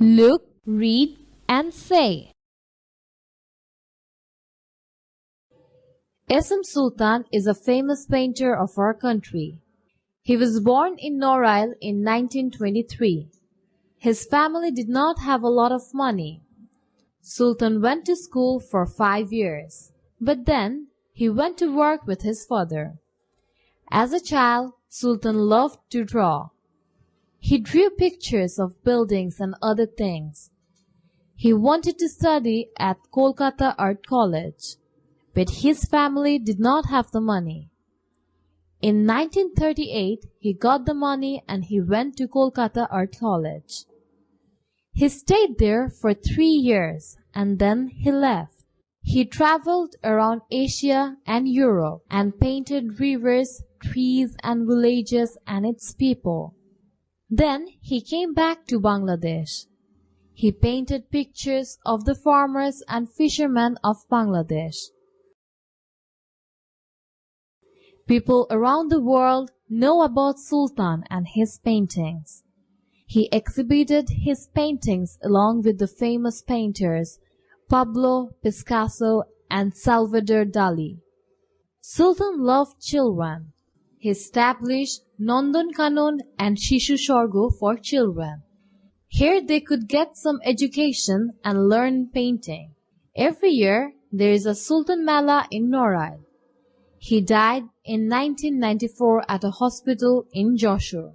Look, read, and say. SM Sultan is a famous painter of our country. He was born in Norail in 1923. His family did not have a lot of money. Sultan went to school for 5 years, but then he went to work with his father. As a child, Sultan loved to draw. He drew pictures of buildings and other things. He wanted to study at Kolkata Art College, but his family did not have the money. In 1938, he got the money and he went to Kolkata Art College. He stayed there for 3 years and then he left. He traveled around Asia and Europe and painted rivers, trees and villages and its people. Then he came back to Bangladesh. He painted pictures of the farmers and fishermen of Bangladesh. People around the world know about Sultan and his paintings. He exhibited his paintings along with the famous painters Pablo Picasso and Salvador Dali. Sultan loved children. He established Nandan Kanon and Shishu Sorgo for children. Here they could get some education and learn painting. Every year there is a Sultan Mela in Norail. He died in 1994 at a hospital in Joshua.